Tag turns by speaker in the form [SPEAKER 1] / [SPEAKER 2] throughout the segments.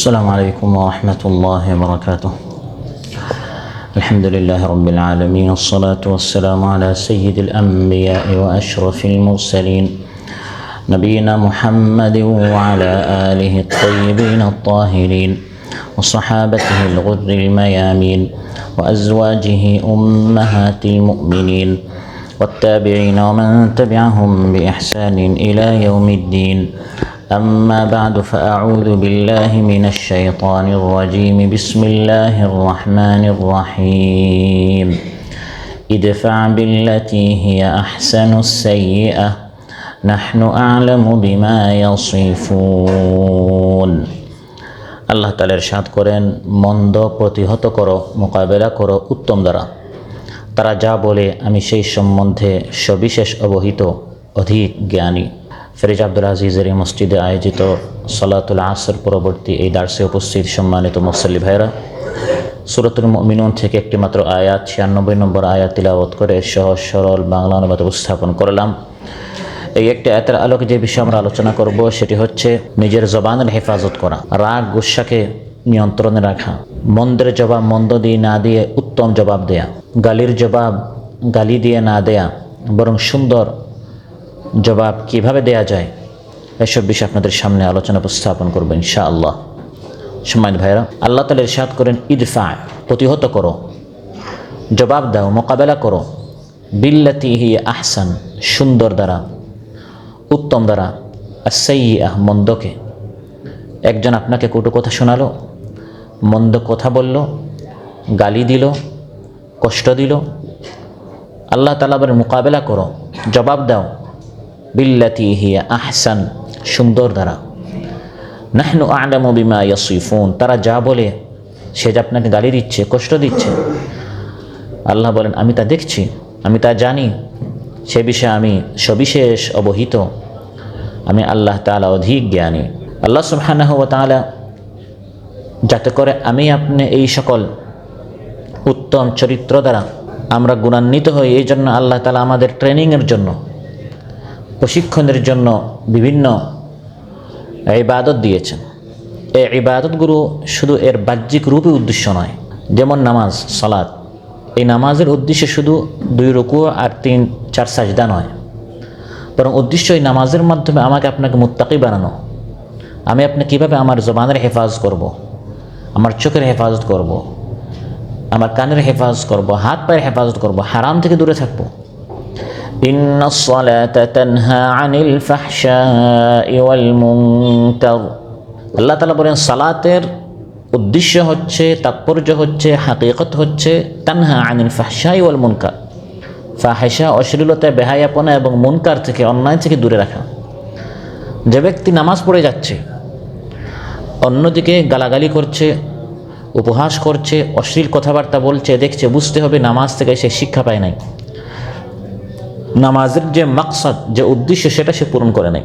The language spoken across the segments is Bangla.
[SPEAKER 1] السلام عليكم ورحمة الله وبركاته. الحمد لله رب العالمين، والصلاة والسلام على سيد الأنبياء وأشرف المرسلين نبينا محمد وعلى آله الطيبين الطاهرين وصحابته الغر الميامين وأزواجه أمهات المؤمنين والتابعين ومن تبعهم بإحسان إلى يوم الدين. أما بعد، فأعوذ بالله من الشيطان الرجيم. بسم الله الرحمن الرحيم. ادفع بالتي هي أحسن السيئة نحن أعلم بما يصفون. আল্লাহ তাআলা ইরশাদ করেন, মন্দ প্রতিহত করো, মোকাবেলা করো উত্তম দ্বারা। তারা যা বলে আমি সেই সম্বন্ধে সবিশেষ অবহিত, অধিক জ্ঞানী। ফেরেজ আব্দুল আজিজের এই মসজিদে আয়োজিত সালাতুল আসর পরবর্তী এই দার্সে উপস্থিত সম্মানিত মুসল্লি ভাইরা, সূরাতুল মুমিনুন থেকে একটি মাত্র আয়াত 96 নম্বর আয়াত তিলাওয়াত করে সহজ সরল বাংলা অনুবাদ উপস্থাপন করলাম। এই একটি আয়াতের আলোকে যে বিষয়ে আমরা আলোচনা করব সেটি হচ্ছে নিজের জবানের হেফাজত করা, রাগ গুসাকে নিয়ন্ত্রণে রাখা, মন্দের জবাব মন্দ দিয়ে না দিয়ে উত্তম জবাব দেয়া, গালির জবাব গালি দিয়ে না দেয়া বরং সুন্দর জবাব কিভাবে দেয়া যায়, এসব বিষয়ে আপনাদের সামনে আলোচনা উপস্থাপন করবো ইনশাআল্লাহ। সম্মানিত ভাইরা, আল্লাহ তাআলা ইরশাদ করেন, ইদফা প্রতিহত করো, জবাব দাও, মোকাবেলা করো, বিল্লাতি হিয়া আহসান সুন্দর দ্বারা, উত্তম দ্বারা, আস-সাইয়্যিআহ মন্দকে। একজন আপনাকে কটু কথা শোনালো, মন্দ কথা বলল, গালি দিল, কষ্ট দিল, আল্লাহ তাআলা বলেন মোকাবেলা করো, জবাব দাও, বিল্লাতি হিয়া আহসান সুন্দর দ্বারা। নাহনু আ'লামু বিমা ইয়াসিফুন, তারা যা বলে, সে যে আপনাকে গালি দিচ্ছে, কষ্ট দিচ্ছে, আল্লাহ বলেন আমি তা দেখছি, আমি তা জানি, সে বিষয়ে আমি সবিশেষ অবহিত, আমি আল্লাহ তাআলা অধিক জ্ঞানী। আল্লাহ সুবহানাহু ওয়া তাআলা যাতে করে আমি আপনি এই সকল উত্তম চরিত্র দ্বারা আমরা গুণান্বিত হই, এই জন্য আল্লাহ তাআলা আমাদের ট্রেনিংয়ের জন্য, প্রশিক্ষণের জন্য বিভিন্ন ইবাদত দিয়েছেন। এই ইবাদতগুলো শুধু এর বাহ্যিক রূপে উদ্দেশ্য নয়, যেমন নামাজ, সালাত। এই নামাজের উদ্দেশ্য শুধু 2 রুকু আর 3-4 সাজদা নয়, বরং উদ্দেশ্য এই নামাজের মাধ্যমে আমাকে আপনাকে মুত্তাকি বানানো। আমি আপনি কীভাবে আমার জবানের হেফাজত করব, আমার চোখের হেফাজত করব, আমার কানের হেফাজত করব, হাত পায়ের হেফাজত করব, হারাম থেকে দূরে থাকব। ইন্নাস সালাতা তানহা আনিল ফাহশাই ওয়াল মুনকার। আল্লাহ তাআলা বলেন সালাতের উদ্দেশ্য হচ্ছে, তাৎপর্য হচ্ছে, হাকিকত হচ্ছে তানহা আনিল ফাহশাই ওয়াল মুনকার, ফাহিশা অশ্লীলতা, বেহায়াপনা এবং মুনকার থেকে, অন্যায় থেকে দূরে রাখা। যে ব্যক্তি নামাজ পড়ে যাচ্ছে, অন্যদিকে গালাগালি করছে, উপহাস করছে, অশ্লীল কথাবার্তা বলছে, দেখছে, বুঝতে হবে নামাজ থেকে সে শিক্ষা পায় নাই, নামাজের যে মাকসাদ, যে উদ্দেশ্য, সেটা সে পূরণ করে নাই।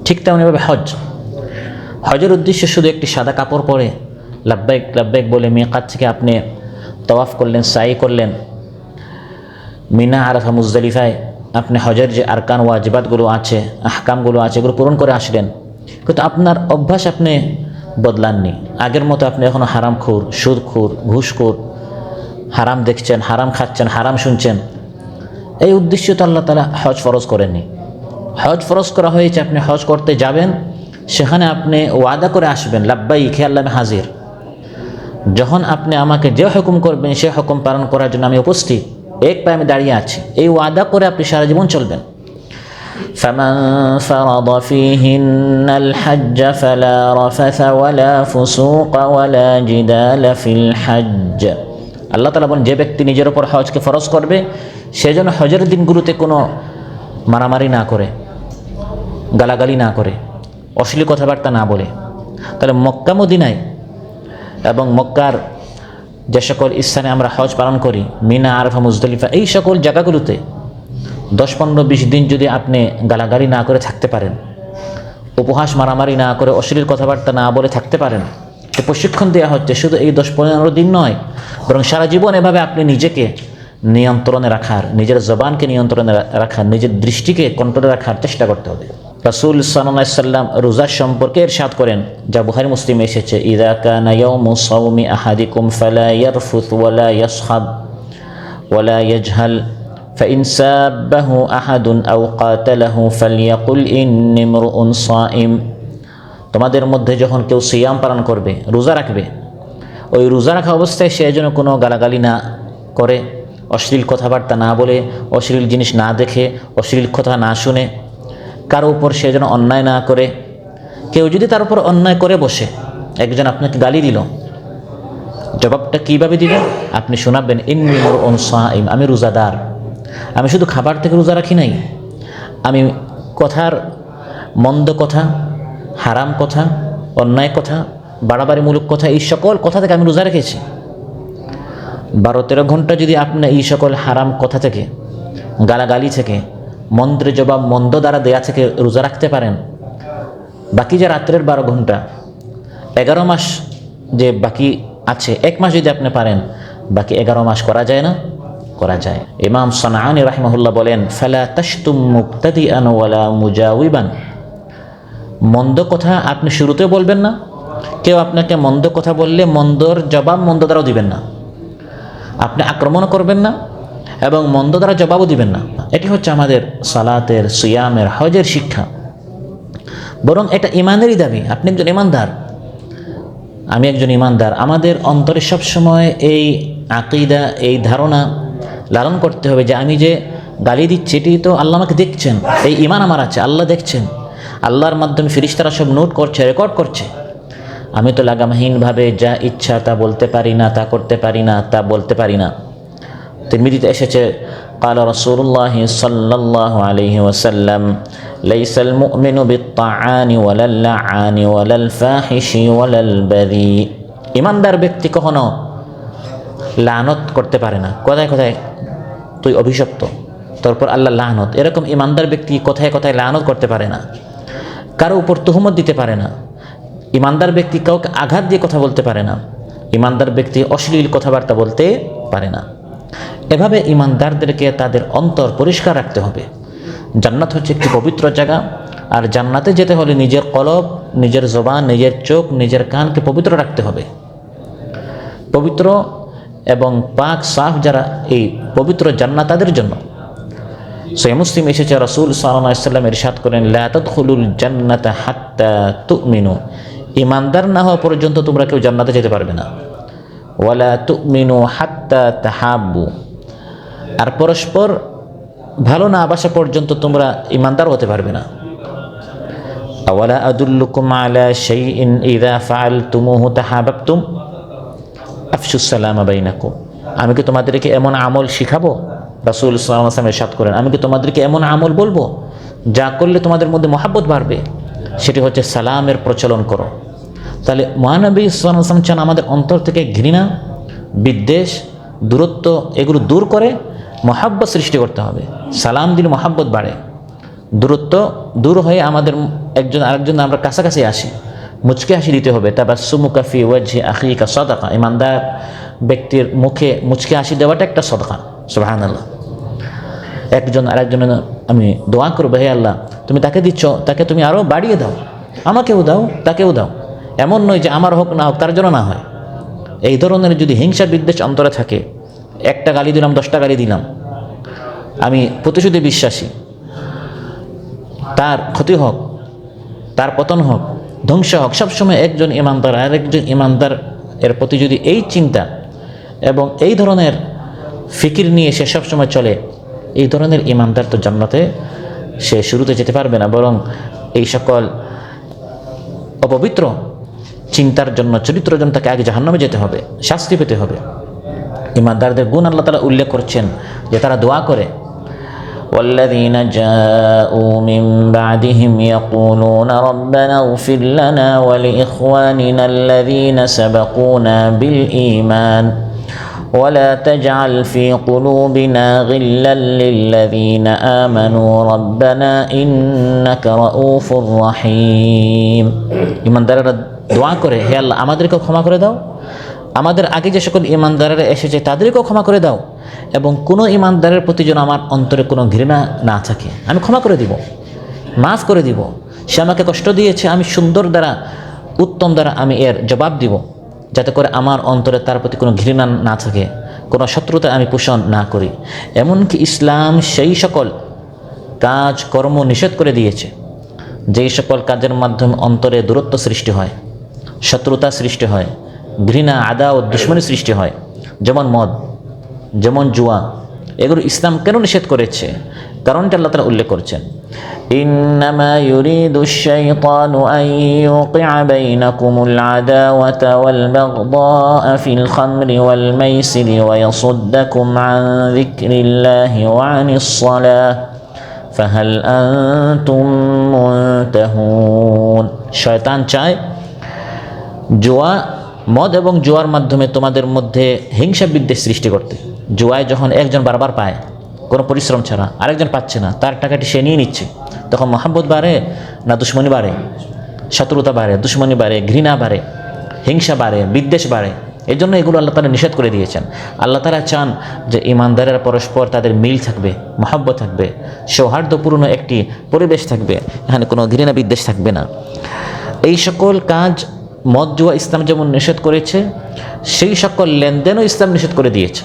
[SPEAKER 1] ঠিক তেমনিভাবে হজের উদ্দেশ্য শুধু একটি সাদা কাপড় পরে লাব্বাইক লাব্বাইক বলে মিকাত থেকে আপনি তাওয়াফ করলেন, সাই করলেন, মিনা আরাফা মুজদালিফায় আপনি হজের যে আরকান ওয়াজিবাতগুলো আছে, আহকামগুলো আছে, এগুলো পূরণ করে আসলেন, কিন্তু আপনার অভ্যাস আপনি বদলাননি। আগের মতো আপনি এখনও হারামখোর, সুদখোর, ঘুষখোর, হারাম দেখছেন, হারাম খাচ্ছেন, হারাম শুনছেন। এই উদ্দেশ্য তো আল্লাহ তাআলা হজ ফরজ করেননি। হজ ফরজ করা হয়েছে আপনি হজ করতে যাবেন, সেখানে আপনি ওয়াদা করে আসবেন, লাব্বাইক হে আল্লাহ আমি হাজির। যখন আপনি আমাকে যে হুকুম করবেন সে হুকুম পালন করার জন্য আমি উপস্থিত, এক পায়ে আমি দাঁড়িয়ে আছি, এই ওয়াদা করে আপনি সারা জীবন চলবেন। ফামান ফারাদা ফীহিন্নাল হজ্জ ফালা রাফাসা ওয়ালা ফুসুকা ওয়ালা জিদালা ফিল হজ্জ। আল্লাহ তাআলা বলেন যে ব্যক্তি নিজের উপর হজকে ফরজ করবে, সে যেন হজের দিনগুলোতে কোনো মারামারি না করে, গালাগালি না করে, অশ্লীল কথাবার্তা না বলে। তাহলে মক্কা মদিনায় এবং মক্কার যে সকল স্থানে আমরা হজ পালন করি, মিনা, আরাফা, মুজদালিফা, এই সকল জায়গাগুলোতে 10, 15, 20 দিন যদি আপনি গালাগালি না করে থাকতে পারেন, উপহাস মারামারি না করে, অশ্লীল কথাবার্তা না বলে থাকতে পারেন, তো প্রশিক্ষণ দেওয়া হচ্ছে শুধু এই 10-15 দিন নয়, বরং সারা জীবন এভাবে আপনি নিজেকে নিয়ন্ত্রণে রাখার, নিজের জবানকে নিয়ন্ত্রণে রাখার, নিজের দৃষ্টিকে কন্ট্রোলে রাখার চেষ্টা করতে হবে। রাসূল সাল্লাল্লাহু আলাইহি সাল্লাম রোজা সম্পর্কে ইরশাদ করেন, যা বুখারী মুসলিমে এসেছে, ইযা কানা ইয়াউমু সাওমি আহাদিকুম ফালা ইয়ারফুথ ওয়ালা ইয়াসখাব ওয়ালা ইয়াজহাল ফাইন সাব্বাহু আহাদুন আও কাতালাহু ফালইয়াকুল ইন্নী ইমরুউন সাইম। তোমাদের মধ্যে যখন কেউ সিয়াম পালন করবে, রোজা রাখবে, ওই রোজা রাখা অবস্থায় সে যেন কোনো গালাগালি না করে, অশ্লীল কথাবার্তা না বলে, অশ্লীল জিনিস না দেখে, অশ্লীল কথা না শুনে, কারো উপর সে যেন অন্যায় না করে। কেউ যদি তার উপর অন্যায় করে বসে, একজন আপনাকে গালি দিল, জবাবটা কীভাবে দিবেন? আপনি শোনাবেন, ইন্নী ইমরুউন সাইম, আমি রোজাদার, আমি শুধু খাবার থেকে রোজা রাখি নাই, আমি কথার মন্দ কথা, হারাম কথা, অন্যায় কথা, বাড়াবাড়িমূলক কথা, এই সকল কথা থেকে আমি রোজা রেখেছি। 12-13 ঘন্টা যদি আপনি এই সকল হারাম কথা থেকে, গালাগালি থেকে, মন্দের জবাব মন্দ দ্বারা দেয়া থেকে রোজা রাখতে পারেন, বাকি যে রাত্রের 12 ঘন্টা, 11 মাস যে বাকি আছে, 1 মাস যদি আপনি পারেন, বাকি 11 মাস করা যায় না? করা যায়। ইমাম সানাআনী রাহিমাহুল্লাহ বলেন, ফালা তাশতুম মুবতাদিআন ওয়ালা মুজাওয়িবান, মন্দ কথা আপনি শুরুতে বলবেন না, কেউ আপনাকে মন্দ কথা বললে মন্দর জবাব মন্দ দ্বারাও দিবেন না, আপনি আক্রমণ করবেন না এবং মন্দ দ্বারা জবাবও দিবেন না। এটি হচ্ছে আমাদের সালাতের, সিয়ামের, হজের শিক্ষা। বরং এটা ইমানেরই দাবি। আপনি একজন ইমানদার, আমি একজন ইমানদার, আমাদের অন্তরে সবসময় এই আকীদা, এই ধারণা লালন করতে হবে যে আমি যে গালি দিচ্ছি এটি তো আল্লাহ আমাকে দেখছেন, এই ইমান আমার আছে, আল্লাহ দেখছেন, আল্লাহর মাধ্যমে ফেরেশতারা সব নোট করছে, রেকর্ড করছে। আমি তো লাগামহীনভাবে যা ইচ্ছা তা বলতে পারি না, তা করতে পারি না, তা বলতে পারি না। তিরমিজিতে এসেছে, قال رسول الله صلى الله عليه وسلم ليس المؤمن بالطعان ولا اللعان ولا الفاحش ولا البذيء। ইমানদার ব্যক্তি কখনো লানত করতে পারে না, কথায় কথায় তুই অভিশপ্ত, তারপর আল্লাহ লানত, এরকম ইমানদার ব্যক্তি কথায় কথায় লানত করতে পারে না, কারো উপর তুহমত দিতে পারে না। ইমানদার ব্যক্তি কাউকে আঘাত দিয়ে কথা বলতে পারে না। ইমানদার ব্যক্তি অশ্লীল কথাবার্তা বলতে পারে না। এভাবে ইমানদারদেরকে তাদের অন্তর পরিষ্কার রাখতে হবে। জান্নাত হচ্ছে একটি পবিত্র জায়গা, আর জান্নাতে যেতে হলে নিজের কলব, নিজের জবান, নিজের চোখ, নিজের কানকে পবিত্র রাখতে হবে। পবিত্র এবং পাক সাফ যারা, এই পবিত্র জান্নাত তাদের জন্য। সহিহ মুসলিম এসেছে, রাসূল সাল্লাল্লাহু আলাইহি ওয়াসাল্লাম ইরশাদ করেন, লা তাদখুলুল জান্নাতা হাত্তা তুমিনু, ইমানদার না হওয়া পর্যন্ত তোমরা কেউ জান্নাতে যেতে পারবে না। ওয়ালা তুমিনু হাত্তা তাহাব্বু, আর পরস্পর ভালো না বাসা পর্যন্ত তোমরা ইমানদার হতে পারবে না। আওয়ালা আদুল্লুকুম আলা শাইইন ইযা ফাআলতুমুহু তাহাব্বাতুম আফশুস সালামা বাইনাকুম, আমি কি তোমাদেরকে এমন আমল শিখাবো? রাসূল সাল্লাল্লাহু আলাইহি ওয়াসাল্লাম ইরশাদ করেন, আমি কি তোমাদেরকে এমন আমল বলবো যা করলে তোমাদের মধ্যে মহাব্বত বাড়বে? সেটি হচ্ছে সালামের প্রচলন করো। তাহলে মহানবী সাল্লাল্লাহু আলাইহি ওয়াসাল্লাম চান আমাদের অন্তর থেকে ঘৃণা, বিদ্বেষ, দূরত্ব এগুলো দূর করে মহাব্বত সৃষ্টি করতে হবে। সালাম দিলে মহাব্বত বাড়ে, দূরত্ব দূর হয়ে আমাদের একজন আরেকজন আমরা কাছাকাছি আসি। মুচকে হাসি দিতে হবে, তাবাসসুমুকা ফি ওয়াজহি আখিকা সাদাকা, ইমানদার ব্যক্তির মুখে মুচকে হাসি দেওয়াটা একটা সাদাকা। সুবহানাল্লাহ। একজন আরেকজনের আমি দোয়া করবো, হে আল্লাহ তুমি তাকে দিচ্ছ, তাকে তুমি আরও বাড়িয়ে দাও, আমাকেও দাও, তাকেও দাও। এমন নয় যে আমার হোক না হোক, তার জন্য না হয়। এই ধরনের যদি হিংসা বিদ্বেষ অন্তরে থাকে, একটা গালি দিলাম, 10টা গালি দিলাম, আমি প্রতিশোধে বিশ্বাসী, তার ক্ষতি হোক, তার পতন হোক, ধ্বংস হোক, সবসময় একজন ইমানদার আর একজন ইমানদার এর প্রতি যদি এই চিন্তা এবং এই ধরনের ফিকির নিয়ে সে সবসময় চলে, এই ধরনের ইমানদার তো জান্নাতে সে শুরুতে যেতে পারবে না, বরং এই সকল অপবিত্র চিন্তার জন্য, চরিত্রের জন্য তাকে আগে জাহান্নামে যেতে হবে, শাস্তি পেতে হবে। ইমানদারদের গুণ আল্লাহ তাআলা উল্লেখ করছেন যে তারা দোয়া করে, والذين جاءوا من بعدهم يقولون ربنا اغفر لنا ولإخواننا الذين سبقونا بالإيمان ولا تجعل في قلوبنا غلا للذين آمنوا ربنا إنك رؤوف رحيم। ইমানদাররা দোয়া করে, হে আল্লাহ আমাদেরকে ক্ষমা করে দাও, আমাদের আগে যে সকল ইমানদারেরা এসেছে তাদেরকেও ক্ষমা করে দাও, এবং কোনো ইমানদারের প্রতি যেন আমার অন্তরে কোনো ঘৃণা না থাকে, আমি ক্ষমা করে দিব। মাফ করে দিব। সে আমাকে কষ্ট দিয়েছে, আমি সুন্দর দ্বারা, উত্তম দ্বারা আমি এর জবাব দিব, যাতে করে আমার অন্তরে তার প্রতি কোনো ঘৃণা না থাকে, কোনো শত্রুতা আমি পোষণ না করি। এমনকি ইসলাম সেই সকল কাজ কর্ম নিষেধ করে দিয়েছে যেই সকল কাজের মাধ্যমে অন্তরে দূরত্ব সৃষ্টি হয়, শত্রুতা সৃষ্টি হয়, ঘৃণা, আদা ও দুশ্মনী সৃষ্টি হয়, যেমন মদ, যেমন জুয়া। এগুলো ইসলাম কেন নিষেধ করেছে? কারণটা আল্লাহ তাআলা উল্লেখ করছেন, ইন্নামা ইউরিদুশ শাইতানু আন ইউকিআ বাইনাকুমুল আদাওয়াতা ওয়াল বাগদাআ ফিল খামরি ওয়াল মাইসিরি ওয়া ইয়াসুদ্দাকুম আন যিকরিল্লাহি ওয়া আনিস সালাহ ফাহাল আনতুম মুনতাহুন। শয়তান চায় জুয়া, মদ এবং জুয়ার মাধ্যমে তোমাদের মধ্যে হিংসা বিদ্বেষ সৃষ্টি করতে। জুয়ায় যখন একজন বারবার পায় কোনো পরিশ্রম ছাড়া, আরেকজন পাচ্ছে না, তার টাকাটি সে নিয়ে নিচ্ছে, তখন মহাব্বত বাড়ে না দুশ্মনী বাড়ে? শত্রুতা বাড়ে, দুশ্মনী বাড়ে, ঘৃণা বাড়ে, হিংসা বাড়ে, বিদ্বেষ বাড়ে। এই জন্য এগুলো আল্লাহ তাআলা নিষেধ করে দিয়েছেন। আল্লাহ তাআলা চান যে ইমানদারেরা পরস্পর তাদের মিল থাকবে, মহাব্বত থাকবে, সৌহার্দ্যপূর্ণ একটি পরিবেশ থাকবে, এখানে কোনো ঘৃণা বিদ্বেষ থাকবে না। এই সকল কাজ মদ জুয়া ইসলাম যেমন নিষেধ করেছে, সেই সকল লেনদেনও ইসলাম নিষেধ করে দিয়েছে।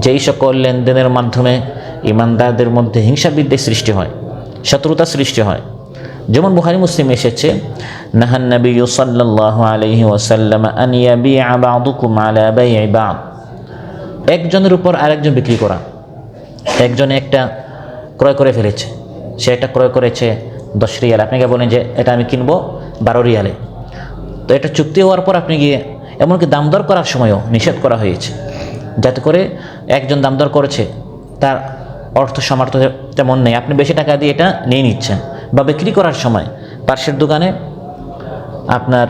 [SPEAKER 1] যেই সকল লেনদেনের মাধ্যমে ইমানদারদের মধ্যে হিংসা বিদ্বেষ সৃষ্টি হয়, শত্রুতা সৃষ্টি হয়, যেমন বুখারী মুসলিম এসেছে, নাহান নবী সাল্লাল্লাহু আলাইহি ওয়াসাল্লাম আন ইয়াবিআ বা'দুকুম আলা বাই'i বা'দ। একজনের উপর আরেকজন বিক্রি করা। একজনে একটা ক্রয় করে ফেলেছে, সে একটা ক্রয় করেছে 10 রিয়াল, আপনাকে বলেন যে এটা আমি কিনবো 12 রিয়ালে। তো এটা চুক্তি হওয়ার পর আপনি গিয়ে, এমনকি দাম দর করার সময়ও নিষেধ করা হয়েছে, যাতে করে একজন দাম দর করেছে, তার অর্থ সামর্থ্য তেমন নেই, আপনি বেশি টাকা দিয়ে এটা নিয়ে নিচ্ছেন। বা বিক্রি করার সময় পার্শ্বের দোকানে আপনার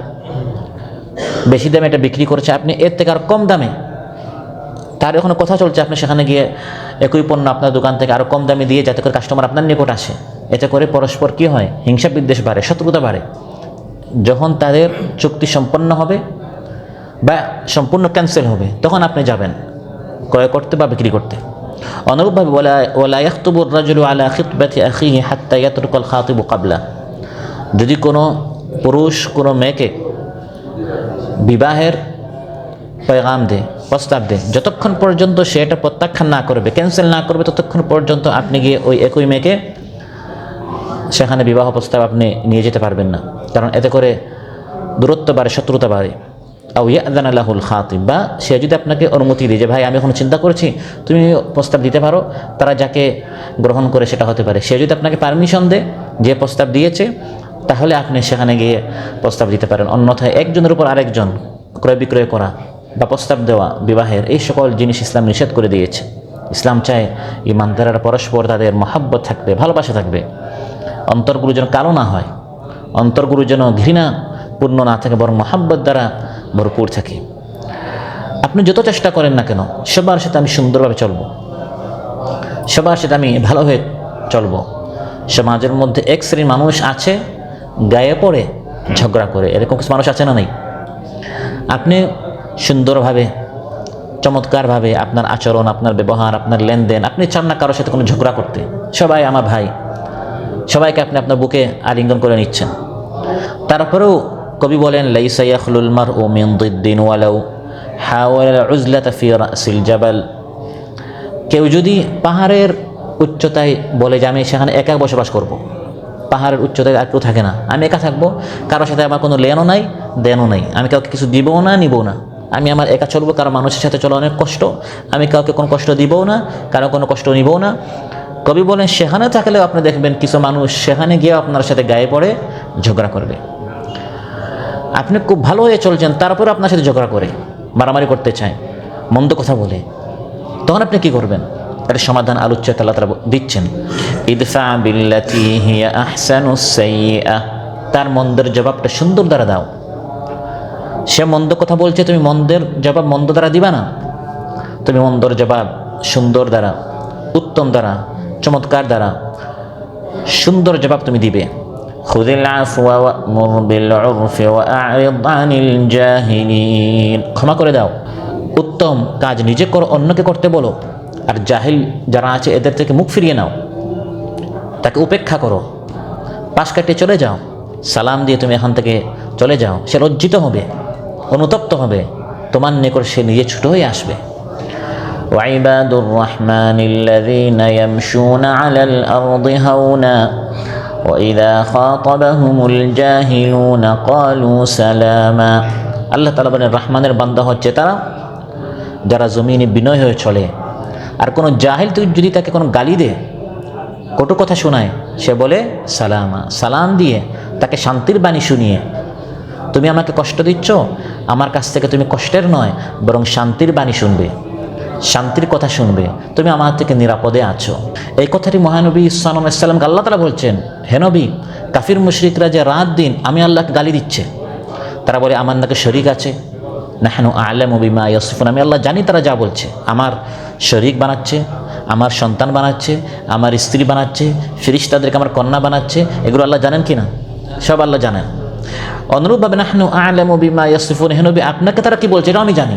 [SPEAKER 1] বেশি দামে এটা বিক্রি করেছে, আপনি এর থেকে আর কম দামে, তার এখনো কথা চলছে, আপনি সেখানে গিয়ে একই পণ্য আপনার দোকান থেকে আরও কম দামে দিয়ে, যাতে করে কাস্টমার আপনার নিকট আসে। এতে করে পরস্পর কী হয়? হিংসা বিদ্বেষ বাড়ে, শত্রুতা বাড়ে। যখন তাদের চুক্তি সম্পন্ন হবে বা সম্পূর্ণ ক্যান্সেল হবে, তখন আপনি যাবেন ক্রয় করতে বা বিক্রি করতে। অনুরূপভাবে ওয়ালা ইয়াখতুবুর রাজুলু আলা খিতবাতি আখিহি হাত্তা ইয়াতরুকাল খাতিবু ক্বাবলা। যদি কোনো পুরুষ কোনো মেয়েকে বিবাহের পয়গাম দেয়, প্রস্তাব দেয়, যতক্ষণ পর্যন্ত সে এটা প্রত্যাখ্যান না করবে, ক্যান্সেল না করবে, ততক্ষণ পর্যন্ত আপনি গিয়ে ওই একই মেয়েকে সেখানে বিবাহ প্রস্তাব আপনি নিয়ে যেতে পারবেন না। কারণ এতে করে দূরত্ব বাড়ে, শত্রুতা বাড়ে। আও ইয়াযানা লাহুল খাতিব, বা সে যদি আপনাকে অনুমতি দেয় যে ভাই আমি এখন চিন্তা করছি, তুমি প্রস্তাব দিতে পারো, তারা যাকে গ্রহণ করে সেটা হতে পারে। সে যদি আপনাকে পারমিশন দেয়, যে প্রস্তাব দিয়েছে, তাহলে আপনি সেখানে গিয়ে প্রস্তাব দিতে পারেন। অন্যথায় একজনের উপর আরেকজন ক্রয় বিক্রয় করা বা প্রস্তাব দেওয়া বিবাহের, এই সকল জিনিস ইসলাম নিষেধ করে দিয়েছে। ইসলাম চায় ইমানদারেরা পরস্পর তাদের মহাব্বত থাকবে, ভালোবাসা থাকবে, অন্তরগুলো যেন কালো না হয়, অন্তরগুলো যেন ঘৃণাপূর্ণ না থাকে, বরং মহাব্বত দ্বারা ভরপুর থাকে। আপনি যত চেষ্টা করেন না কেন, সবার সাথে আমি সুন্দরভাবে চলবো, সবার সাথে আমি ভালো হয়ে চলবো। সমাজের মধ্যে এক শ্রেণীর মানুষ আছে গায়ে পড়ে ঝগড়া করে, এরকম কিছু মানুষ আছে না? নেই? আপনি সুন্দরভাবে, চমৎকারভাবে আপনার আচরণ, আপনার ব্যবহার, আপনার লেনদেন, আপনি চান না কারোর সাথে কোনো ঝগড়া করতে। সবাই আমার ভাই, সবাইকে আপনি আপনার বুকে আলিঙ্গন করে নিচ্ছেন। তারপরেও কবি বলেন, লাইসা ইয়াখলুল মারউ মিন দিদ্দিন ওয়ালাউ হাওয়াল উজলাতা ফি রাসিল জাবাল। কেউ যদি পাহাড়ের উচ্চতায় বলে যে আমি সেখানে একা বসবাস করব, পাহাড়ের উচ্চতায় আর কেউ থাকে না, আমি একা থাকবো, কারোর সাথে আমার কোনো লেনও নাই, দেনও নাই, আমি কাউকে কিছু দিবও না, নিবও না, আমি আমার একা চলবো, কারো মানুষের সাথে চলা অনেক কষ্ট, আমি কাউকে কোনো কষ্ট দিবও না, কারো কোনো কষ্ট নিবও না। কবি বলেন, সেখানে থাকলেও আপনি দেখবেন কিছু মানুষ সেখানে গিয়ে আপনার সাথে গায়ে পড়ে ঝগড়া করবে। আপনি খুব ভালো হয়ে চলছেন, তারপরে আপনার সাথে ঝগড়া করে, মারামারি করতে চায়, মন্দ কথা বলে, তখন আপনি কি করবেন? তার সমাধান আলোচ্য আল্লাহ তাআলা দিচ্ছেন, ইদফা বিল্লাতি হিয়া আহসানুস সাইয়্যা। তার মন্দের জবাবটা সুন্দর দ্বারা দাও। সে মন্দ কথা বলছে, তুমি মন্দের জবাব মন্দ দ্বারা দিবা না, তুমি মন্দর জবাব সুন্দর দ্বারা, উত্তম দ্বারা, চমৎকার দ্বারা সুন্দর জবাব তুমি দিবে। খুযিল আফওয়া ওয়া'মুর বিল উরফি ওয়া আ'রিদ আনিল জাহিলিন। ক্ষমা করে দাও, উত্তম কাজ নিজে করো, অন্যকে করতে বলো, আর জাহিল যারা আছে এদের থেকে মুখ ফিরিয়ে নাও, তাকে উপেক্ষা করো, পাশ কাটিয়ে চলে যাও, সালাম দিয়ে তুমি এখান থেকে চলে যাও, সে লজ্জিত হবে, অনুতপ্ত হবে, তোমার নিকট সে নিজে ছোট হয়ে আসবে। وعباد الرحمن الذين يمشون على الأرض هونا وإذا خاطبهم الجاهلون قالوا سلاما। আল্লাহ তাআলা বলেন রহমানের বান্দা হচ্ছে তারা যারা জমিনে বিনয় হয়ে চলে, আর কোনো জাহিল যদি তাকে কোনো গালি দেয়, কটু কথা শোনায়, সে বলে সালামা, সালাম দিয়ে তাকে শান্তির বাণী শুনিয়ে, তুমি আমাকে কষ্ট দিচ্ছ, আমার কাছ থেকে তুমি কষ্টের নয় বরং শান্তির বাণী শুনবে, শান্তির কথা শুনবে, তুমি আমার থেকে নিরাপদে আছো। এই কথাটি মহানবী সাল্লাল্লাহু আলাইহি ওয়াসাল্লামকে আল্লাহ তাআলা বলছেন, হে নবী, কাফির মুশরিকরা যে রাত দিন আমি আল্লাহকে গালি দিচ্ছে, তারা বলে আমার নাকি শরীক আছে, নাহনু আ'লামু বিমা ইয়াসিফুন, আমি আল্লাহ জানি তারা যা বলছে, আমার শরীক বানাচ্ছে, আমার সন্তান বানাচ্ছে, আমার স্ত্রী বানাচ্ছে, ফেরেশতাদেরকে আমার কন্যা বানাচ্ছে, এগুলো আল্লাহ জানেন কি না? সব আল্লাহ জানেন। অনুরূপভাবে নাহনু আ'লামু বিমা ইয়াসিফুন, হে নবী আপনাকে তারা কি বলছে এটাও আমি জানি।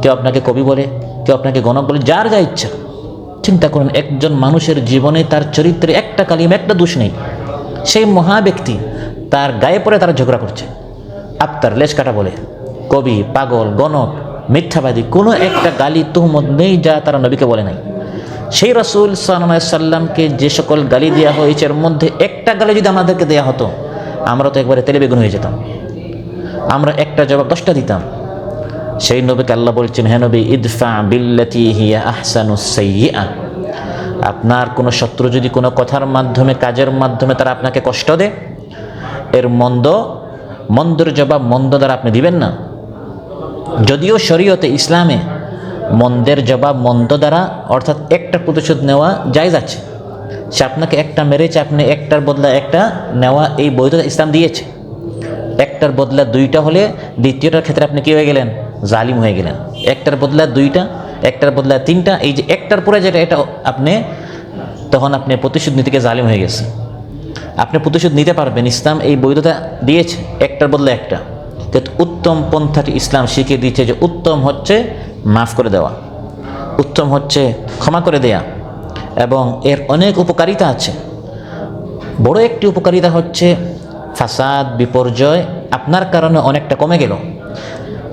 [SPEAKER 1] কেউ আপনাকে কবি বলে, কেউ আপনাকে গণক বলে, যার যা ইচ্ছা। চিন্তা করুন, একজন মানুষের জীবনে তার চরিত্রে একটা কালিমা, একটা দোষ নেই, সেই মহা ব্যক্তি তার গায়ে পড়ে তারা ঝগড়া করছে, আক্তার, লেজ কাটা বলে, কবি, পাগল, গণক, মিথ্যাবাদী, কোনো একটা গালি তুহমত নেই যা তারা নবীকে বলে নাই। সেই রাসূল সাল্লাল্লাহু আলাইহি সাল্লামকে যে সকল গালি দেওয়া হয়েছে এর মধ্যে একটা গালি যদি আমাদেরকে দেওয়া হতো, আমরা তো একবারে তেলে বেগুন হয়ে যেতাম, আমরা একটা জবাব 10টা দিতাম। সেই নবীকে আল্লাহ বলছেন, হে নবী, ইদফা বিল্লাতি হিয়া আহসানুস সাইয়্যিআ, আপনার কোনো শত্রু যদি কোনো কথার মাধ্যমে, কাজের মাধ্যমে তারা আপনাকে কষ্ট দেয়, এর মন্দর জবাব মন্দ দ্বারা আপনি দিবেন না। যদিও শরীয়তে ইসলামে মন্দের জবাব মন্দ দ্বারা, অর্থাৎ একটা প্রতিশোধ নেওয়া জায়েজ আছে। সে আপনাকে একটা মেরেছে, আপনি একটার বদলা একটা নেওয়া, এই বৈধতা ইসলাম দিয়েছে। একটার বদলা 2টা হলে দ্বিতীয়টার ক্ষেত্রে আপনি কী হয়ে গেলেন? জালিম হয়ে গেলেন। একটার বদলা 2টা, একটার বদলা 3টা, এই যে একটার পরে যেটা, এটা আপনি তখন আপনি প্রতিশোধ নিতে গিয়ে জালিম হয়ে গেছে। আপনি প্রতিশোধ নিতে পারবেন, ইসলাম এই বৈধতা দিয়েছে, একটার বদলে একটা। কিন্তু উত্তম পন্থাটি ইসলাম শিখিয়ে দিয়েছে যে উত্তম হচ্ছে মাফ করে দেওয়া, উত্তম হচ্ছে ক্ষমা করে দেয়া, এবং এর অনেক উপকারিতা আছে। বড় একটি উপকারিতা হচ্ছে ফাসাদ, বিপর্যয় আপনার কারণে অনেকটা কমে গেল।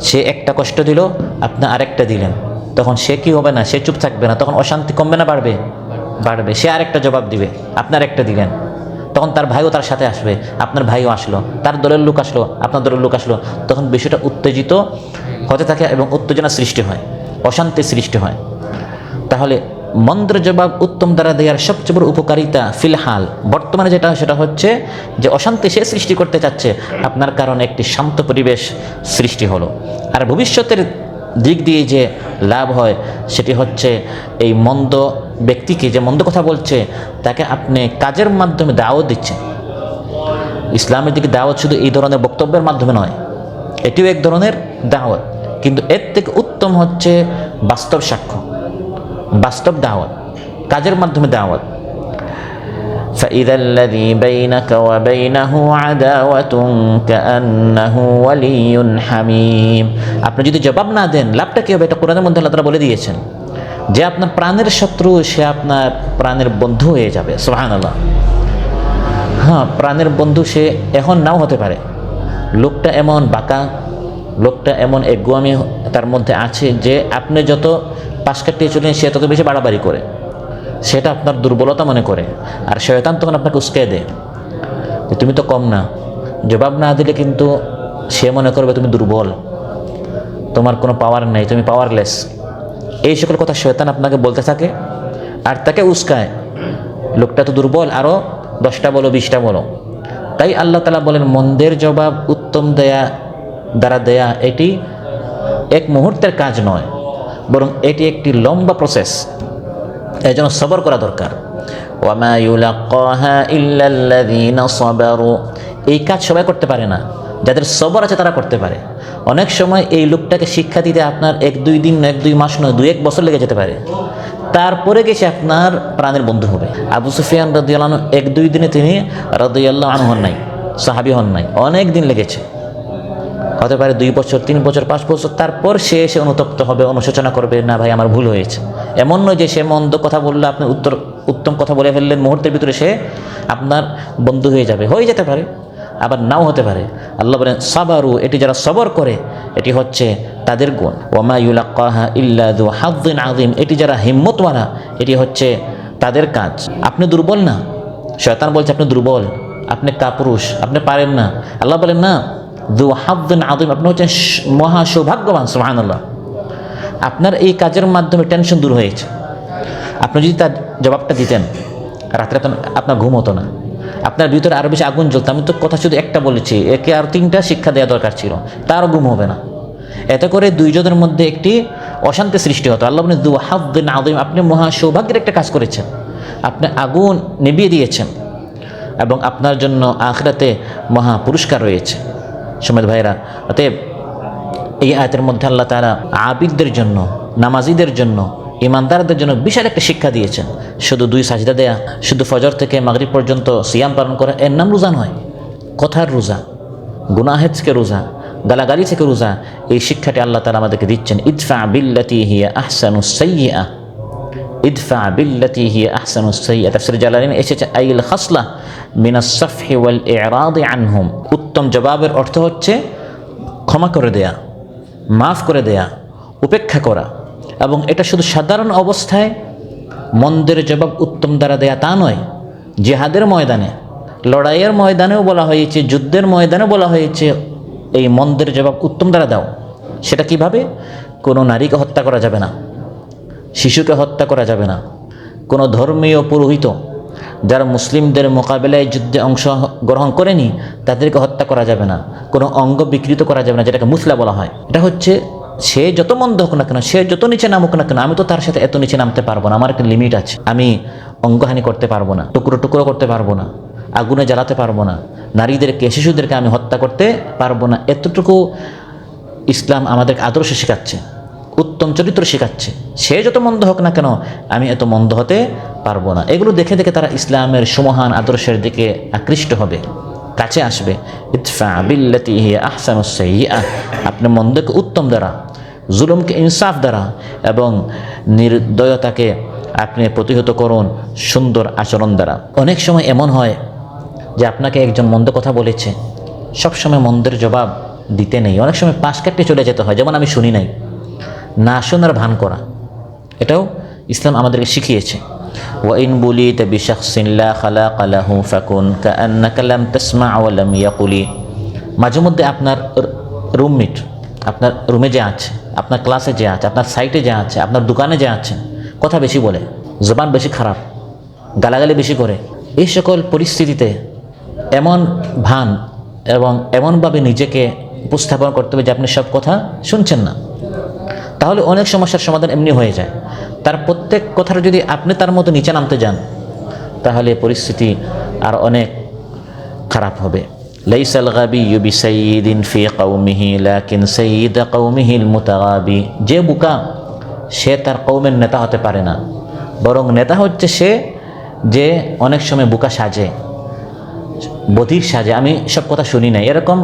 [SPEAKER 1] সে একটা কষ্ট দিল, আপনি আরেকটা দিলেন, তখন সে কি হবে না, সে চুপ থাকবে না, তখন অশান্তি কমবে না বাড়বে? বাড়বে। সে আরেকটা জবাব দিবে, আপনার একটা দিলেন, তখন তার ভাইও তার সাথে আসবে, আপনার ভাইও আসলো, তার দলের লোক আসলো, আপনার দলের লোক আসলো, তখন বিষয়টা উত্তেজিত হতে থাকে এবং উত্তেজনা সৃষ্টি হয়, অশান্তির সৃষ্টি হয়। তাহলে মন্দের জবাব উত্তম দ্বারা দেওয়ার সবচেয়ে বড় উপকারিতা ফিলহাল বর্তমানে যেটা, সেটা হচ্ছে যে অশান্তি সে সৃষ্টি করতে চাচ্ছে, আপনার কারণে একটি শান্ত পরিবেশ সৃষ্টি হলো। আর ভবিষ্যতের দিক দিয়ে যে লাভ হয় সেটি হচ্ছে এই মন্দ ব্যক্তিকে, যে মন্দ কথা বলছে, তাকে আপনি কাজের মাধ্যমে দাওয়াত দিচ্ছেন। ইসলামের দিকে দাওয়াত শুধু এই ধরনের বক্তব্যের মাধ্যমে নয়, এটিও এক ধরনের দাওয়াত, কিন্তু এর থেকে উত্তম হচ্ছে বাস্তব সাক্ষ্য, বাস্তব দাওয়াত, কাজের মাধ্যমে দাওয়াত। فإذا الذي بينك وبينه عداوة كأنه ولي حميم। আপনি যদি জবাব না দেন লাভটা কি হবে? এটা কোরআনের মধ্যে আল্লাহ তাআলা বলে দিয়েছেন যে আপনার প্রাণের শত্রু সে আপনার প্রাণের বন্ধু হয়ে যাবে। সুবহানাল্লাহ। হ্যাঁ, প্রাণের বন্ধু সে এখন নাও হতে পারে। লোকটা এমন বাঁকা, লোকটা এমন এগুয়ামি তার মধ্যে আছে যে আপনি যত পাশ কাটিয়ে চলেন সে তত বেশি বাড়াবাড়ি করে, সেটা আপনার দুর্বলতা মনে করে। আর শয়তান তখন আপনাকে উস্কে দেয় যে তুমি তো কম না, জবাব না দিলে কিন্তু সে মনে করবে তুমি দুর্বল, তোমার কোনো পাওয়ার নেই, তুমি পাওয়ারলেস। এই সকল কথা শয়তান আপনাকে বলতে থাকে আর তাকে উস্কায়, লোকটা তো দুর্বল, আরও 10টা বলো, 20টা বলো। তাই আল্লাহ তাআলা বলেন মন্দের জবাব উত্তম দ্বারা দেয়া এটি এক মুহূর্তের কাজ নয়, বরং এটি একটি লম্বা প্রসেস। এই জন্য সবর করা দরকার। ওয়ামা ইউলাক্কাহা ইল্লাল্লাযীনা সাবারু, এই কাজ সবাই করতে পারে না, যাদের সবর আছে তারা করতে পারে। অনেক সময় এই লোকটাকে শিক্ষা দিতে আপনার 1-2 দিন, 1-2 মাস নয়, 2-1 বছর লেগে যেতে পারে, তারপরে গেছে আপনার প্রাণের বন্ধু হবে। আবু সুফিয়ান রাদিয়াল্লাহু আনহু 1-2 দিনে তিনি রাদিয়াল্লাহু আনহু হন নাই, সাহাবী হন নাই, অনেক দিন লেগেছে, হতে পারে 2 বছর, 3 বছর, 5 বছর। তারপর সে এসে অনুতপ্ত হবে, অনুশোচনা করবে, না ভাই আমার ভুল হয়েছে। এমন নয় যে সে মন্দ কথা বললে আপনি উত্তম কথা বলে ফেললেন, মুহূর্তের ভিতরে সে আপনার বন্ধু হয়ে যাবে। হয়ে যেতে পারে, আবার নাও হতে পারে। আল্লাহ বলেন সাবারু, এটি যারা সবর করে এটি হচ্ছে তাদের গুণ। ওয়ামা ইউলাক্কাহা ইল্লা যু হাযযিন আযীম, এটি যারা হিম্মতওয়ালা এটি হচ্ছে তাদের কাজ। আপনি দুর্বল না, শয়তান বলছে আপনি দুর্বল, আপনি কাপুরুষ, আপনি পারেন না। আল্লাহ বলেন না, যু হাযযিন আযীম, আপনি হচ্ছেন মহা সৌভাগ্যবান। সুবহানাল্লাহ। আপনার এই কাজের মাধ্যমে টেনশন দূর হয়েছে। আপনি যদি তার জবাবটা দিতেন, রাত্রে আপনার ঘুম হতো না, আপনার ভিতরে আরও বেশি আগুন জ্বলতো। আমি তো কথা শুধু একটা বলেছি, একে আর 3টা শিক্ষা দেওয়া দরকার ছিল, তারও ঘুম হবে না। এতে করে দুইজনের মধ্যে একটি অশান্তি সৃষ্টি হতো। আল্লাহ বলেন যু হাযযিন আযীম, আপনি মহা সৌভাগ্যের একটা কাজ করেছেন, আপনি আগুন নিভিয়ে দিয়েছেন এবং আপনার জন্য আখিরাতে মহা পুরস্কার রয়েছে। সমেত ভাইরা, অতএব এই আয়াতের মধ্যে আল্লাহ তাআলা আবিদদের জন্য, নামাজিদের জন্য, ইমানদারদের জন্য বিশাল একটা শিক্ষা দিয়েছেন। শুধু 2 সাজদা দেয়া, শুধু ফজর থেকে মাগরিব পর্যন্ত সিয়াম পালন করা, এর নাম রোজা নয়। কথার রোজা, গুনাহের থেকে রোজা, গালাগালি থেকে রোজা, এই শিক্ষাটি আল্লাহ তাআলা আমাদেরকে দিচ্ছেন। ইদফা বিল্লাতি হিয়া আহসানুস সাইয়্যিআ, ইদফা বিল্লাতি হিয়া আহসানুস সাইয়্যিআ। তাফসীর জালালাইন এসেছে আইল খাসলা মিনাস সাফহি ওয়াল ইরাদ আনহুম। উত্তম জবাবের অর্থ হচ্ছে ক্ষমা করে দেয়া, মাফ করে দেয়া, উপেক্ষা করা। এবং এটা শুধু সাধারণ অবস্থায় মন্দের জবাব উত্তম দ্বারা দেয়া তা নয়, জিহাদের ময়দানে, লড়াইয়ের ময়দানেও বলা হয়েছে, যুদ্ধের ময়দানেও বলা হয়েছে এই মন্দের জবাব উত্তম দ্বারা দাও। সেটা কিভাবে? কোনো নারীকে হত্যা করা যাবে না, শিশুকে হত্যা করা যাবে না, কোনো ধর্মীয় পুরোহিত যারা মুসলিমদের মোকাবেলায় যুদ্ধে অংশগ্রহণ করেনি তাদেরকে হত্যা করা যাবে না, কোনো অঙ্গ বিকৃত করা যাবে না, যেটাকে মুসলা বলা হয়। এটা হচ্ছে সে যত মন্দ হোক না কেন, সে যত নিচে নামুক না কেন, আমি তো তার সাথে এত নিচে নামতে পারবো না, আমার একটা লিমিট আছে। আমি অঙ্গহানি করতে পারবো না, টুকরো টুকরো করতে পারবো না, আগুনে জ্বালাতে পারবো না, নারীদেরকে শিশুদেরকে আমি হত্যা করতে পারবো না। এতটুকু ইসলাম আমাদেরকে আদর্শ শেখাচ্ছে, উত্তম চরিত্র শেখাচ্ছে। সে যত মন্দ হোক না কেন, আমি এত মন্দ হতে পারবো না। এগুলো দেখে দেখে তারা ইসলামের সুমহান আদর্শের দিকে আকৃষ্ট হবে, কাছে আসবে। ইদফা বিল্লাতি হিয়া আহসানুস সাইয়্যিআ, আপনি মন্দকে উত্তম দ্বারা, জুলুমকে ইনসাফ দ্বারা এবং নির্দয়তাকে আপনি প্রতিহত করুন সুন্দর আচরণ দ্বারা। অনেক সময় এমন হয় যে আপনাকে একজন মন্দ কথা বলেছে, সবসময় মন্দের জবাব দিতে নেই, অনেক সময় পাশ কাটতে চলে যেতে হয়, যেমন আমি শুনি নাই, না শোনার ভান করা। এটাও ইসলাম আমাদেরকে শিখিয়েছে। ওয়াইন বুলিতা বিশাখসিন লা খালাকা লাহু ফাকুন কাআন্নাকা লাম তাসমা ওয়া লাম ইয়াকুলি। মাঝে মধ্যে আপনার রুমমেট, আপনার রুমে যে আছে, আপনার ক্লাসে যে আছে, আপনার সাইটে যে আছে, আপনার দোকানে যে আছে, কথা বেশি বলে, জবান বেশি খারাপ, গালাগালি বেশি করে, এই সকল পরিস্থিতিতে এমন ভান এবং এমনভাবে নিজেকে উপস্থাপন করতে হবে যে আপনি সব কথা শুনছেন না। তাহলে অনেক সমস্যার সমাধান এমনি হয়ে যায়। তার প্রত্যেক কথার যদি আপনি তার মতো নিচে নামতে যান, তাহলে পরিস্থিতি আর অনেক খারাপ হবে। লাইসাল গাবিয়্যু বিসাইয়্যিদিন ফি কওমিহি লাকিন সাইয়্যিদ কওমিহিল মুতাগাবি। যে বোকা সে তার কওমের নেতা হতে পারে না, বরং নেতা হচ্ছে সে যে অনেক সময় বোকা সাজে, বধির সাজে, আমি সব কথা শুনি না, এরকম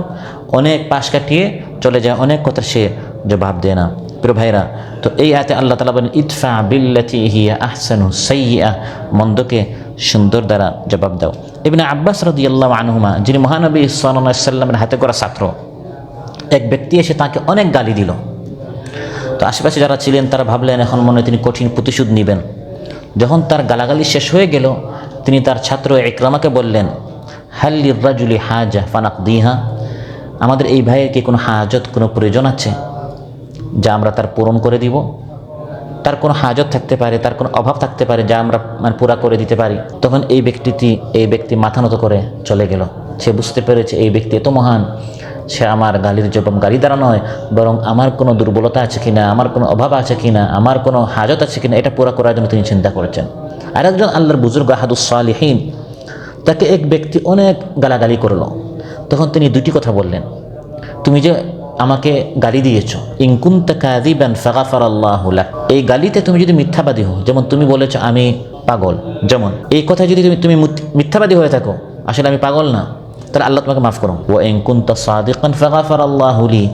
[SPEAKER 1] অনেক পাশ কাটিয়ে চলে যায়, অনেক কথা সে জবাব দেয় না। প্রিয় ভাইরা, তো এই আয়াতে আল্লাহ তাআলা বলেন ইদফা বিল্লাতি হিয়া আহসানু সাইয়্যিআ, মন্দকে সুন্দর দ্বারা জবাব দাও। ইবনে আব্বাস রাদিয়াল্লাহু আনহুমা, যিনি মহানবী সাল্লাল্লাহু আলাইহি সাল্লামের হাতে করা ছাত্র, এক ব্যক্তি এসে তাকে অনেক গালি দিল। তো আশেপাশে যারা ছিলেন তারা ভাবলেন এখন মনে হয় তিনি কঠিন প্রতিশোধ নেবেন। যখন তার গালাগালি শেষ হয়ে গেল, তিনি তার ছাত্র ইকরামাকে বললেন হাল লিররাজুলি হাজা ফানাকদিহা, আমাদের এই ভাইয়ের কি কোনো হাজত, কোনো প্রয়োজন আছে যা আমরা তার পূরণ করে দিব? তার কোনো হাজত থাকতে পারে, তার কোনো অভাব থাকতে পারে যা আমরা পুরা করে দিতে পারি। তখন এই ব্যক্তি মাথা নত করে চলে গেল। সে বুঝতে পেরেছে এই ব্যক্তি এত মহান, সে আমার গালির জবাব গালি দ্বারা নয়, বরং আমার কোনো দুর্বলতা আছে কিনা, আমার কোনো অভাব আছে কিনা, আমার কোনো হাজত আছে কিনা, এটা পুরা করার জন্য তিনি চিন্তা করেছেন। আর একজন আল্লাহর বুজুর্গ আহাদুস সালিহিন, তাকে এক ব্যক্তি অনেক গালাগালি করলো। তখন তিনি দুটি কথা বললেন, তুমি যে আমাকে গালি দিয়েছো, ইন কুনতা কাযিবান ফাগাফারাল্লাহু লাক, এই গালিতে তুমি যদি মিথ্যাবাদী হও, যেমন তুমি বলেছো আমি পাগল, যেমন এই কথা যদি তুমি মিথ্যাবাদী হয়ে থাকো, আসলে আমি পাগল না, তাহলে আল্লাহ তোমাকে মাফ করুন। ওয়া ইন কুনতা সাদিকান ফাগাফারাল্লাহু লি,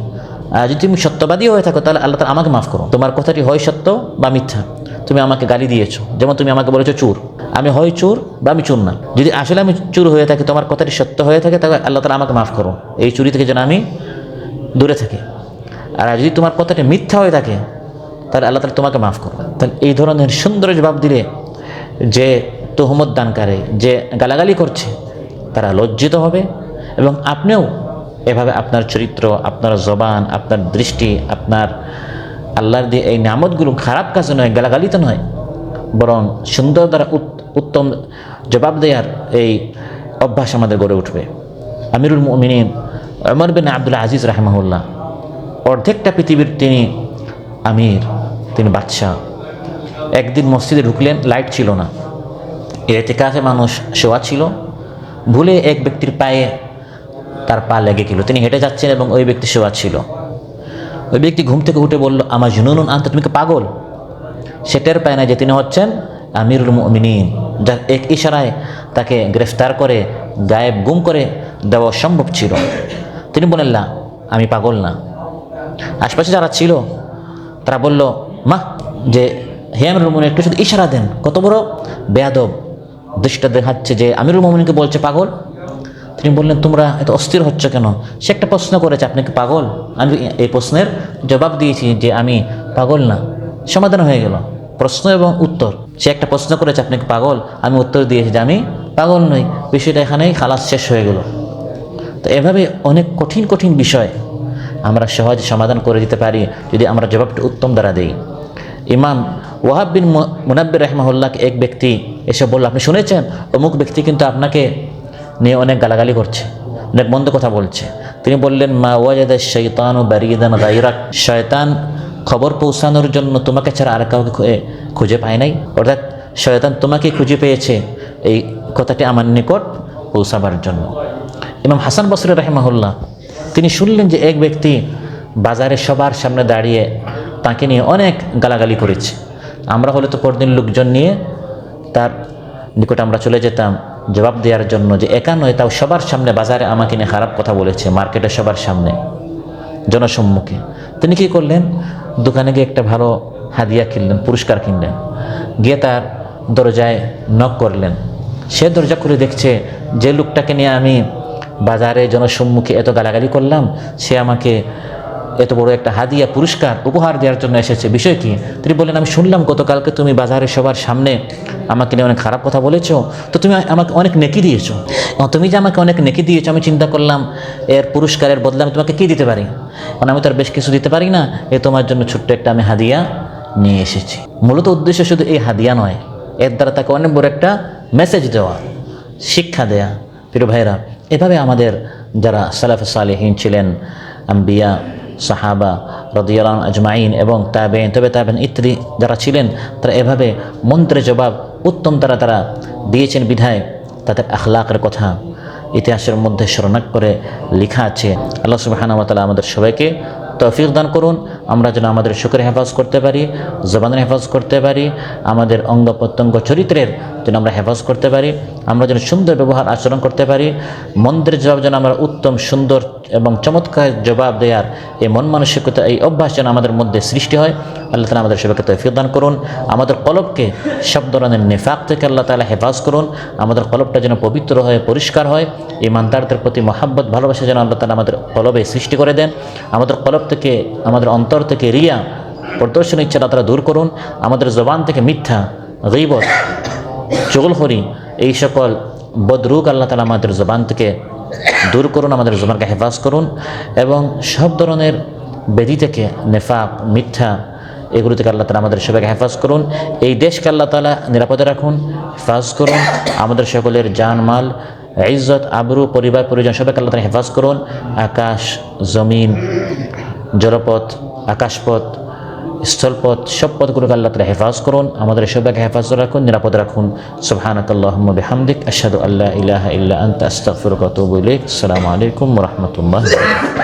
[SPEAKER 1] আর যদি তুমি সত্যবাদী হয়ে থাকো তাহলে আল্লাহ তাআলা আমাকে মাফ করুন। তোমার কথাটি হয় সত্য বা মিথ্যা, তুমি আমাকে গালি দিয়েছো, যেমন তুমি আমাকে বলেছো চোর, আমি হয় চোর বা আমি চোর না। যদি আসলে আমি চোর হয়ে থাকি, তোমার কথাটি সত্য হয়ে থাকে, তাহলে আল্লাহ তাআলা আমাকে মাফ করো, এই চুরি থেকে যেন আমি দূরে থাকি। আর যদি তোমার কথাটি মিথ্যা হয়ে থাকে, তাহলে আল্লাহ তাআলা তোমাকে মাফ করো। তাহলে এই ধরনের সুন্দর জবাব দিলে যে তোহমত দানকারী, যে গালাগালি করছে, তারা লজ্জিত হবে এবং আপনিও এভাবে আপনার চরিত্র, আপনার জবান, আপনার দৃষ্টি, আপনার আল্লাহর দিয়ে এই নিয়ামতগুলো খারাপ কাজে নয়, গালাগালিতে নয়, বরং সুন্দর দ্বারা উত্তম জবাব দেওয়ার এই অভ্যাস আমাদের গড়ে উঠবে। আমিরুল মুমিনিন ওমর বিন আব্দুল আজিজ রাহিমাহুল্লাহ, অর্ধেকটা পৃথিবীর তিনি আমির, তিনি বাদশাহ। একদিন মসজিদে ঢুকলেন, লাইট ছিল না, ইতিকাফে মানুষ শোয়া ছিল, ভুলে এক ব্যক্তির পায়ে তার পা লেগে গেল, তিনি হেঁটে যাচ্ছেন এবং ওই ব্যক্তি শোয়া ছিল। ওই ব্যক্তি ঘুম থেকে উঠে বলল, আমার জুনুনুন আনতা, তুমি কি পাগল? সে টের পায় না যে তিনি হচ্ছেন আমিরুল মুমিনিন, যার এক ইশারায় তাকে গ্রেফতার করে গায়েব গুম করে দেওয়া সম্ভব ছিল। তিনি বলেন, না আমি পাগল না। আশপাশে যারা ছিল তারা বলল, মা, যে হে আমিরুল মুমিনিন, একটু শুধু ইশারা দেন, কত বড় বেয়াদব, দৃষ্টিটা দেখাচ্ছে যে আমিরুল মুমিনিনকে বলছে পাগল। তিনি বললেন, তোমরা এত অস্থির হচ্ছ কেন? সে একটা প্রশ্ন করেছে, আপনি কি পাগল? আমি এই প্রশ্নের জবাব দিয়েছি যে আমি পাগল না, সমাধান হয়ে গেল। প্রশ্ন এবং উত্তর, সে একটা প্রশ্ন করেছে আপনি কি পাগল, আমি উত্তর দিয়েছি যে আমি পাগল নই, বিষয়টা এখানেই খালাস, শেষ হয়ে গেল। তো এভাবে অনেক কঠিন কঠিন বিষয় আমরা সহজে সমাধান করে দিতে পারি যদি আমরা জবাবটা উত্তম দ্বারা দিই। ইমাম ওয়াহাব বিন মুনাব্বির রাহিমাহুল্লাহকে এক ব্যক্তি এসে বলল, আপনি শুনেছেন অমুক ব্যক্তি কিন্তু আপনাকে নিয়ে অনেক গালাগালি করছে, অনেক মন্দ কথা বলছে। তিনি বললেন, মা ওয়াজাদা শাইতানু বারিদান গায়রাক, শয়তান খবর পৌঁছানোর জন্য তোমাকে ছাড়া আর কাউকে খুঁজে পায় নাই, অর্থাৎ শয়তান তোমাকে খুঁজে পেয়েছে এই কথাটি আমার নিকট পৌঁছাবার জন্য। ইমাম হাসান বসরি রাহিমাহুল্লাহ তিনি শুনলেন যে এক ব্যক্তি বাজারে সবার সামনে দাঁড়িয়ে তাকে নিয়ে অনেক গালাগালি করেছে। আমরা হলে তো পরদিন লোকজন নিয়ে তার নিকট আমরা চলে যেতাম জবাব দেওয়ার জন্য, যে একা নয়, তাও সবার সামনে বাজারে আমাকে নিয়ে খারাপ কথা বলেছে, মার্কেটে সবার সামনে, জনসম্মুখে। তিনি কী করলেন, দোকানে গিয়ে একটা ভালো হাদিয়া কিনলেন, পুরস্কার কিনলেন, গিয়ে তার দরজায় নক করলেন। সে দরজা খুলে দেখছে যে লোকটাকে নিয়ে আমি বাজারে জনসম্মুখে এত গালাগালি করলাম, সে আমাকে এত বড় একটা হাদিয়া, পুরস্কার, উপহার দেওয়ার জন্য এসেছে। বিষয় কি? তিনি বললেন, আমি শুনলাম গতকালকে তুমি বাজারে সবার সামনে আমাকে নিয়ে অনেক খারাপ কথা বলেছো, তো তুমি আমাকে অনেক নেকি দিয়েছো। তুমি যে আমাকে অনেক নেকি দিয়েছো, আমি চিন্তা করলাম এর পুরস্কারের বদলে আমি তোমাকে কী দিতে পারি, কারণ আমি তো আর বেশ কিছু দিতে পারি না, তোমার জন্য ছোট্ট একটা আমি হাদিয়া নিয়ে এসেছি। মূলত উদ্দেশ্য শুধু এই হাদিয়া নয়, এর দ্বারা তাকে অনেক বড় একটা মেসেজ দেওয়া, শিক্ষা দেয়া। প্রিয় ভাইরা, এভাবে আমাদের যারা সালাফে সালেহিন ছিলেন, আম্বিয়া, সাহাবা রাদিয়াল্লাহু আনহুম আজমাইন এবং তাবেঈন, তবে তাবেঈন ইত্যাদি যারা ছিলেন, তারা এভাবে মন্ত্রের জবাব উত্তম তারা দিয়েছেন বিধায় তাদের আখলাকের কথা ইতিহাসের মধ্যে স্মরণ করে লেখা আছে। আল্লাহ সুবহানাহু ওয়া তাআলা আমাদের সবাইকে তৌফিক দান করুন, আমরা যেন আমাদের শুকর হেফাজত করতে পারি, জবানের হেফাজত করতে পারি, আমাদের অঙ্গ প্রত্যঙ্গ চরিত্রের যেন আমরা হেফাজত করতে পারি, আমরা যেন সুন্দর ব্যবহার আচরণ করতে পারি, মন্দের জবাব যেন আমরা উত্তম, সুন্দর এবং চমৎকার জবাব দেওয়ার এই মন মানসিকতা, এই অভ্যাস যেন আমাদের মধ্যে সৃষ্টি হয়। আল্লাহ তাআলা আমাদের সবাইকে তৌফিক দান করুন, আমাদের কলবকে সব ধরনের নিফাক থেকে আল্লাহ তাআলা হেফাজত করুন, আমাদের কলবটা যেন পবিত্র হয়, পরিষ্কার হয়, ইমানদারদের প্রতি মহাব্বত, ভালোবাসা যেন আল্লাহ তাআলা আমাদের কলবে সৃষ্টি করে দেন, আমাদের কলব থেকে, আমাদের অন্তর থেকে রিয়া, প্রদর্শন ইচ্ছা আল্লাহ তাআলা দূর করুন, আমাদের জবান থেকে মিথ্যা, গীবত, চুগলখড়ি, এই সকল বদরুগ আল্লাহ তাআলা আমাদের জবান থেকে দূর করুন, আমাদের জবানকে হেফাজ করুন, এবং সব ধরনের ব্যাধি থেকে, নেফাক, মিথ্যা, এগুলো থেকে আল্লাহ তাআলা আমাদের সবাইকে হেফাজ করুন। এই দেশকে আল্লাহ তাআলা নিরাপদে রাখুন, হেফাজ করুন, আমাদের সকলের জান মাল, ইজ্জত, আবরু, পরিবার পরিজন সবাইকে আল্লাহ তাআলা হেফাজ করুন। আকাশ, জমিন, জলপথ, আকাশপথ, স্থলপথ, সব পথগুলোকে আল্লাহ তাআলা হেফাজ করুন, আমাদের সবাইকে হেফাজত রাখুন, নিরাপদ রাখুন। সুবহানাকাল্লাহুম্মা বিহামদিক, আশহাদু আল্লা ইলাহা ইল্লা আনতা, আস্তাগফিরুকা ওয়া আতুবু ইলাইক। আসসালামু আলাইকুম ওয়া রাহমাতুল্লাহি।